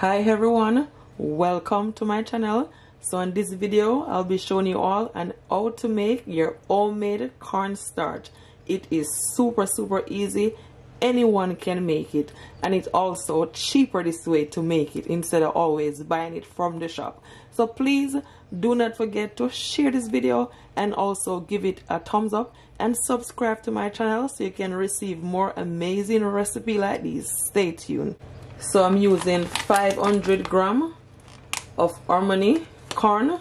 Hi everyone, welcome to my channel. So in this video I'll be showing you all on how to make your homemade cornstarch. It is super easy. Anyone can make it, and it's also cheaper this way to make it instead of always buying it from the shop. So please do not forget to share this video and also give it a thumbs up and subscribe to my channel so you can receive more amazing recipes like these. Stay tuned. So I'm using 500 grams of harmony corn.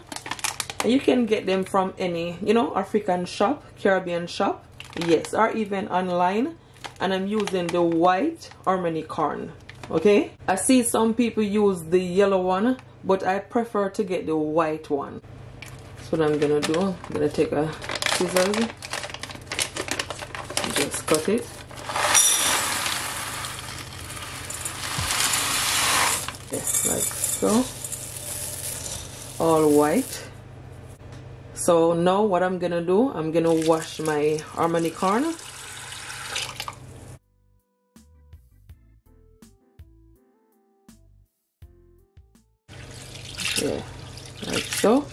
You can get them from any, African shop, Caribbean shop, yes, or even online. And I'm using the white harmony corn. Okay, I see some people use the yellow one, but I prefer to get the white one. That's what I'm gonna do. I'm gonna take a scissors and just cut it. Yes, like so. All white. So now what I'm gonna do, I'm gonna wash my harmony corn. Yeah, like so.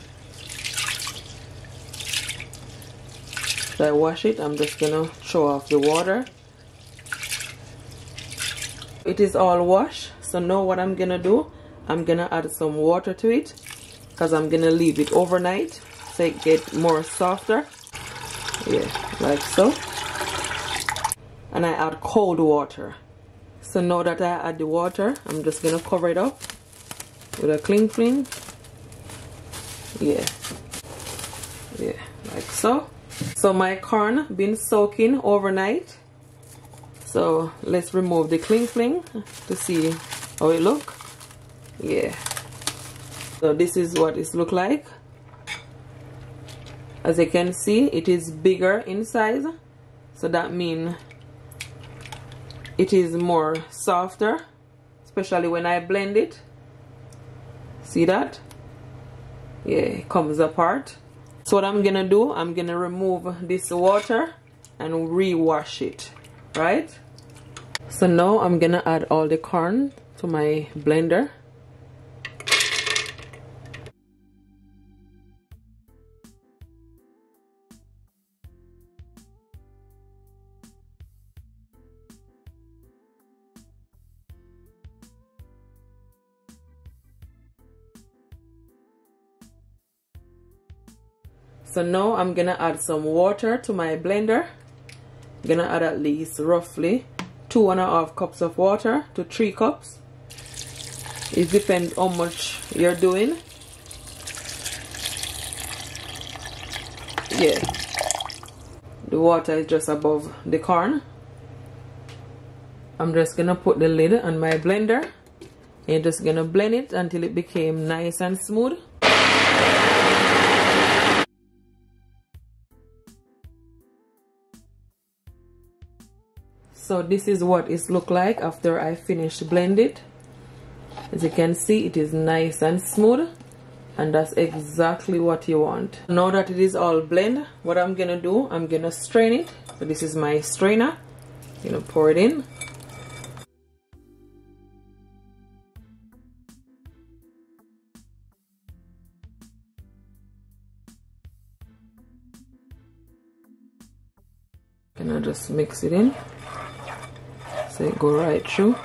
So I wash it, I'm just gonna throw off the water. It is all washed. So now what I'm gonna do, I'm gonna add some water to it because I'm gonna leave it overnight so it get more softer. Yeah, like so. And I add cold water. So now that I add the water, I'm just gonna cover it up with a cling film. Yeah, like so. So my corn been soaking overnight. So let's remove the cling film to see how it look. Yeah, so this is what it look like. As you can see, it is bigger in size, so that means it is more softer, especially when I blend it. See that? Yeah, it comes apart. So what I'm gonna do, I'm gonna remove this water and re-wash it, right? So now I'm gonna add all the corn to my blender. So now I'm gonna add some water to my blender. I'm gonna add at least roughly 2.5 cups of water to 3 cups. It depends how much you're doing. Yeah, the water is just above the corn. I'm just gonna put the lid on my blender and just gonna blend it until it became nice and smooth. So this is what it look like after I finish blend it. As you can see, it is nice and smooth, and that's exactly what you want. Now that it is all blend, what I'm gonna do, I'm gonna strain it. So this is my strainer. I'm gonna pour it in. And I just mix it in so it go right through.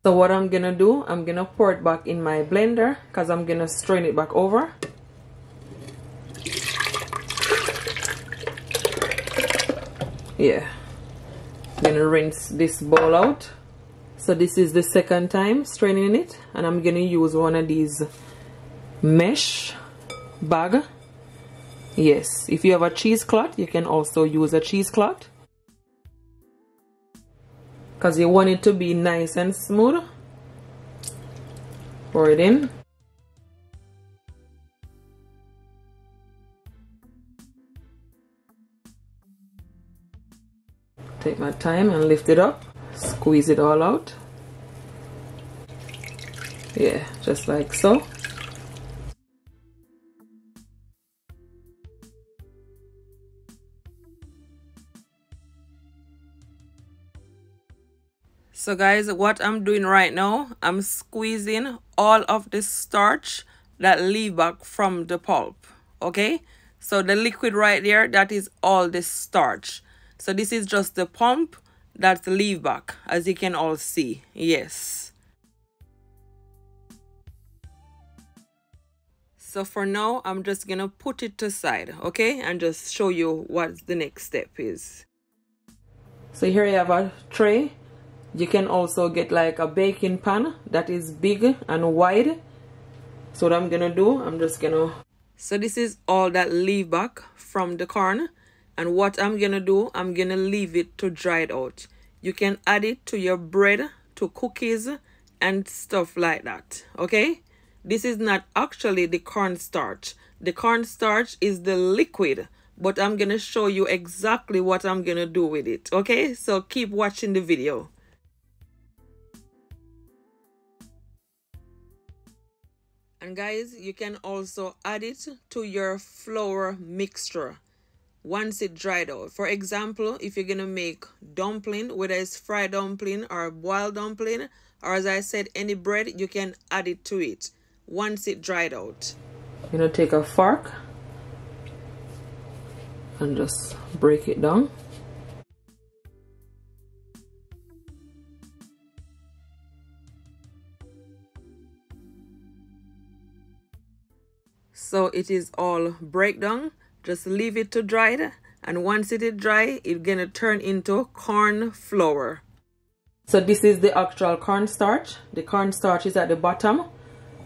So what I'm gonna do, I'm gonna pour it back in my blender because I'm gonna strain it back over. Yeah, I'm gonna rinse this bowl out. So this is the second time straining it, and I'm gonna use one of these mesh bag. Yes, if you have a cheesecloth, you can also use a cheesecloth, because you want it to be nice and smooth. Pour it in. Take my time and lift it up, squeeze it all out. Yeah, just like so. So guys, what I'm doing right now, I'm squeezing all of the starch that leave back from the pulp. Okay, so the liquid right there, that is all the starch. So this is just the pulp that's leave back, as you can all see. Yes. So for now, I'm just gonna put it aside, okay, and just show you what the next step is. So here you have a tray. You can also get like a baking pan that is big and wide. So what I'm gonna do, I'm just gonna... So this is all that leave back from the corn. And what I'm gonna do, I'm gonna leave it to dry it out. You can add it to your bread, to cookies, and stuff like that, okay? This is not actually the cornstarch. The cornstarch is the liquid, but I'm gonna show you exactly what I'm gonna do with it, okay? So keep watching the video. And guys, you can also add it to your flour mixture once it dried out. For example, if you're gonna make dumpling, whether it's fried dumpling or boiled dumpling, or as I said, any bread, you can add it to it once it dried out. You're gonna take a fork and just break it down. So it is all breakdown. Just leave it to dry, and once it is dry, it's gonna turn into corn flour. So this is the actual cornstarch. The cornstarch is at the bottom.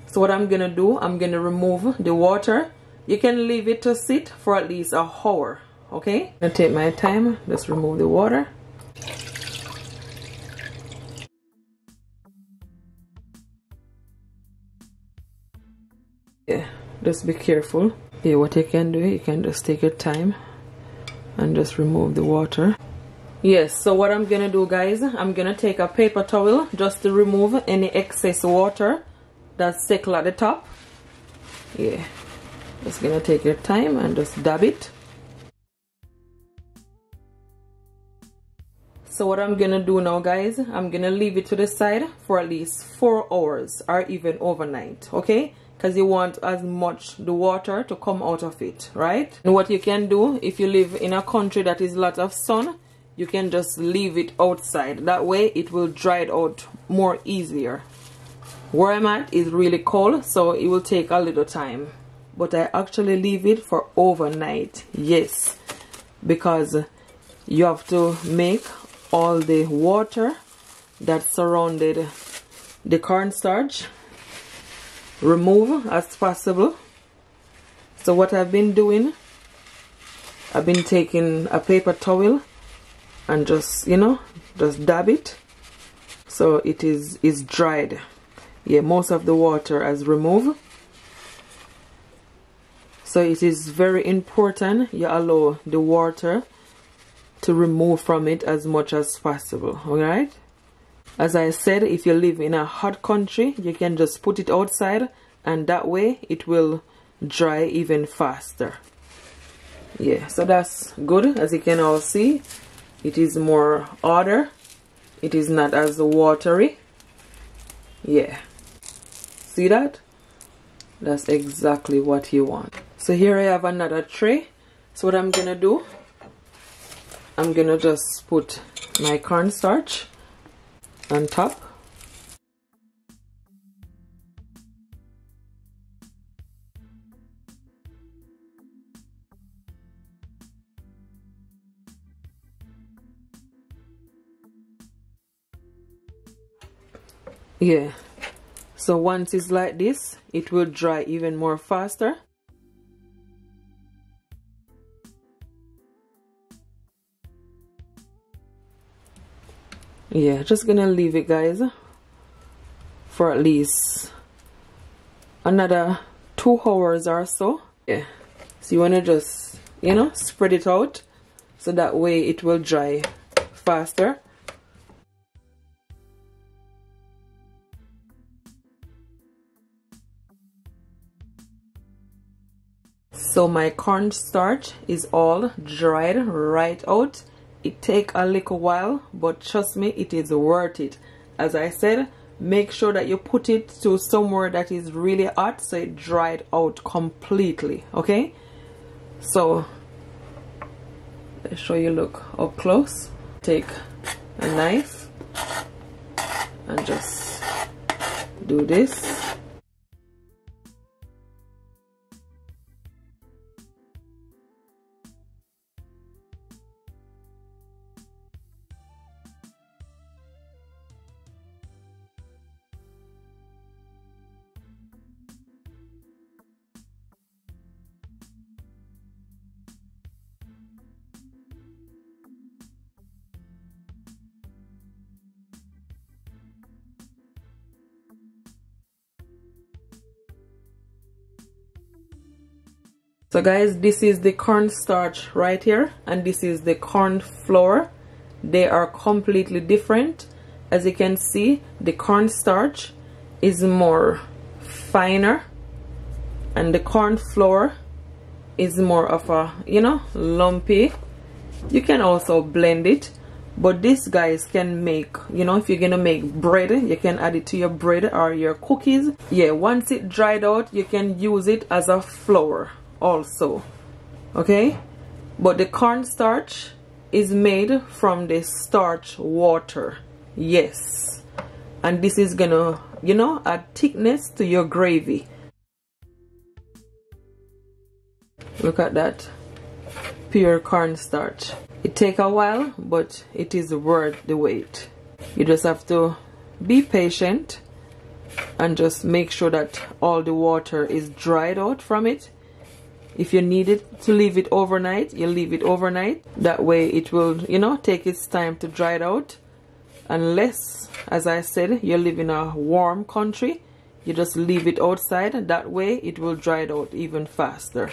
So what I'm gonna do, I'm gonna remove the water. You can leave it to sit for at least an hour, okay? I'm gonna take my time, just remove the water. Yeah, just be careful. Yeah, what you can do, you can just take your time and just remove the water. Yes, so what I'm gonna do, guys, I'm gonna take a paper towel just to remove any excess water that's settled at the top. Yeah, just gonna take your time and just dab it. So what I'm gonna do now, guys, I'm gonna leave it to the side for at least 4 hours or even overnight, okay? Because you want as much the water to come out of it, right? And what you can do, if you live in a country that is a lot of sun, you can just leave it outside. That way it will dry it out more easier. Where I'm at is really cold, so it will take a little time. But I actually leave it for overnight, yes, because you have to make all the water that surrounded the cornstarch remove as possible. So what I've been doing, I've been taking a paper towel and just, you know, just dab it so it is dried. Yeah, most of the water has removed. So it is very important you allow the water to remove from it as much as possible, alright? As I said, if you live in a hot country, you can just put it outside and that way it will dry even faster. Yeah, so that's good. As you can all see, it is more order. It is not as watery. Yeah. See that? That's exactly what you want. So here I have another tray. So what I'm gonna do, I'm gonna just put my cornstarch on top. Yeah, so once it's like this, it will dry even more faster. Yeah, just gonna leave it, guys, for at least another 2 hours or so. Yeah, so you want to just, you know, spread it out so that way it will dry faster. So my cornstarch is all dried right out. It take a little while, but trust me, it is worth it. As I said, make sure that you put it to somewhere that is really hot so it dried out completely. Okay, so let's show you, look up close. Take a knife and just do this. So guys, this is the cornstarch right here, and this is the cornflour. They are completely different. As you can see, the cornstarch is more finer and the cornflour is more of a, you know, lumpy. You can also blend it, but this guys can make, you know, if you're gonna make bread, you can add it to your bread or your cookies. Yeah, once it dried out, you can use it as a flour also. Okay, but the cornstarch is made from the starch water. Yes, and this is gonna, you know, add thickness to your gravy. Look at that, pure cornstarch. It take a while, but it is worth the wait. You just have to be patient and just make sure that all the water is dried out from it. If you need it to leave it overnight, you leave it overnight. That way it will, you know, take its time to dry it out. Unless, as I said, you live in a warm country, you just leave it outside. That way it will dry it out even faster.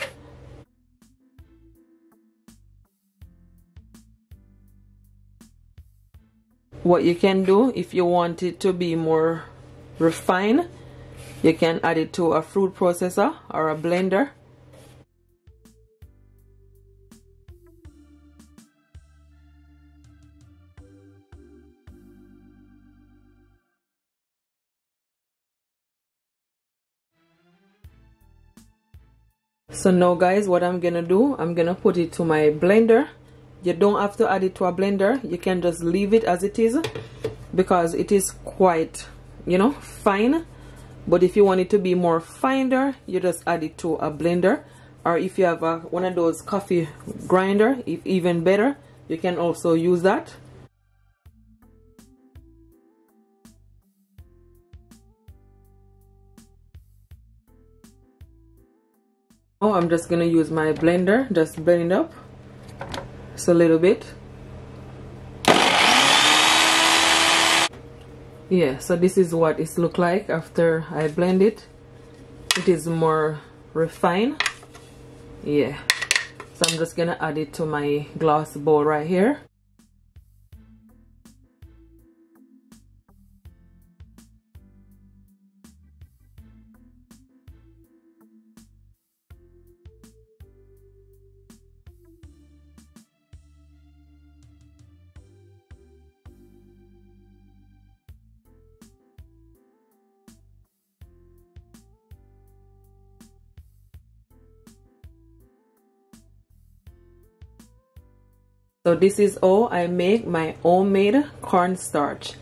What you can do, if you want it to be more refined, you can add it to a fruit processor or a blender. So now guys, what I'm gonna do, I'm gonna put it to my blender. You don't have to add it to a blender, you can just leave it as it is because it is quite, you know, fine. But if you want it to be more finer, you just add it to a blender, or if you have one of those coffee grinder, even better, you can also use that. Oh, I'm just gonna use my blender, just blend it up just a little bit. Yeah, so this is what it looks like after I blend it. It is more refined. Yeah, so I'm just gonna add it to my glass bowl right here. So this is how I make my homemade cornstarch.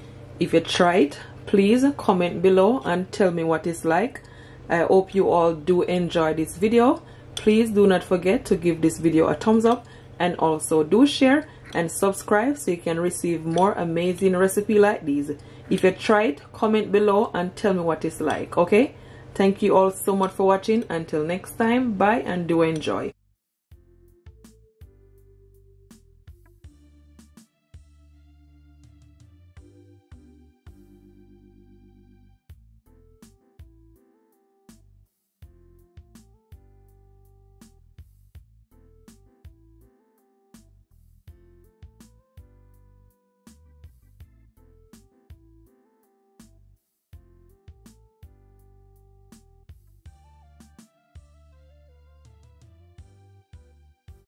If you try it, please comment below and tell me what it's like. I hope you all do enjoy this video. Please do not forget to give this video a thumbs up, and also do share and subscribe so you can receive more amazing recipe like these. If you try it, comment below and tell me what it's like. Okay, thank you all so much for watching. Until next time, bye and do enjoy.